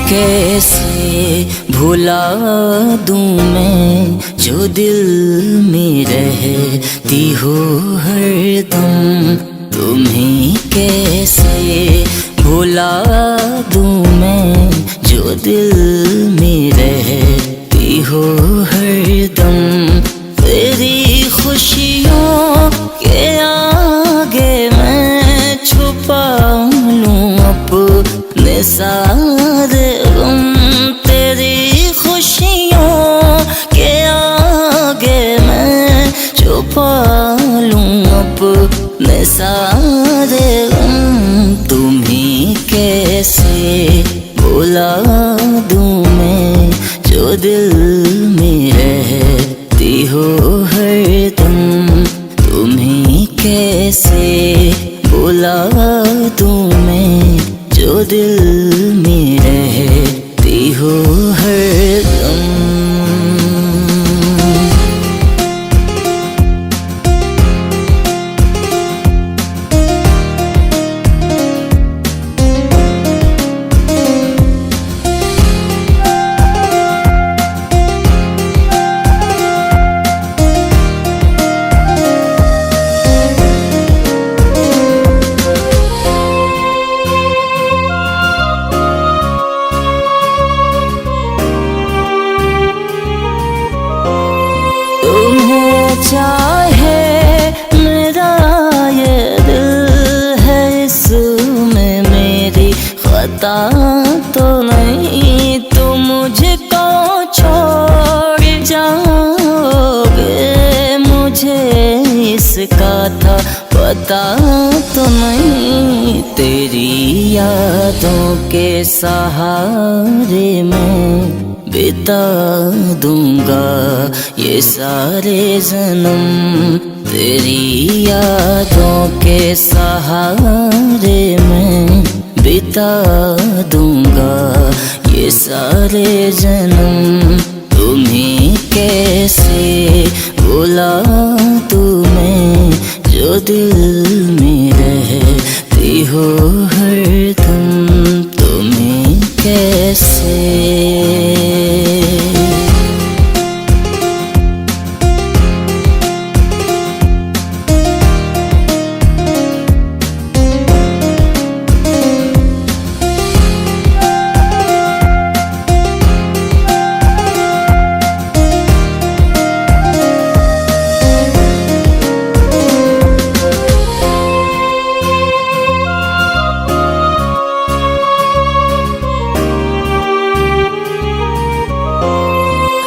कैसे भुला दूं मैं जो दिल में रहती हो हरदम। तुम्हें कैसे भुला दूं मैं जो दिल में रहती हो हरदम। तेरी खुशियों के आगे मैं छुपा लूं अपने सारे गम। तेरी खुशियों के आगे मैं छुपा लूं अपने सारे गम। तुम्हें कैसे भुला दूं मैं जो दिल में रहती हो हरदम। तुम्हें कैसे भुला दूं मैं जो दिल में रहती हो हरदम। चाहे मेरा ये दिल है, इसमें मेरी खता तो नहीं। तो मुझको छोड़ जाओगे, मुझे इसका था पता तो नहीं। तेरी यादों के सहारे में बिता दूंगा ये सारे जन्म। तेरी यादों के सहारे में बिता दूंगा ये सारे जन्म। तुम्हें कैसे भुला दूं मैं जो दिल में रहती हो हरदम। तुम्हें कैसे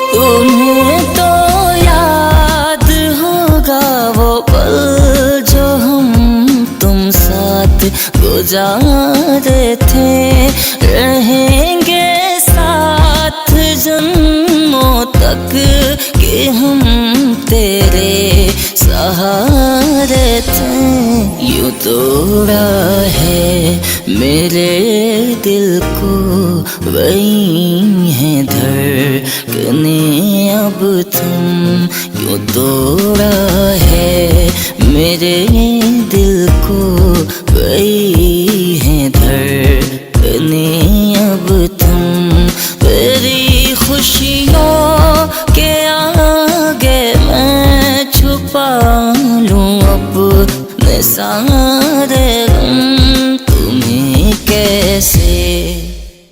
तुम्हें तो याद होगा वो पल जो हम तुम साथ गुजारे थे। रहेंगे साथ जन्मों तक कि हम तेरे सहारे थे। यूं तोड़ा है मेरे दिल को वही है धड़कने अब तुम। यूं तोड़ा है मेरे दिल को वही है धड़कने अब तुम। तेरी खुशियों के आगे मैं छुपा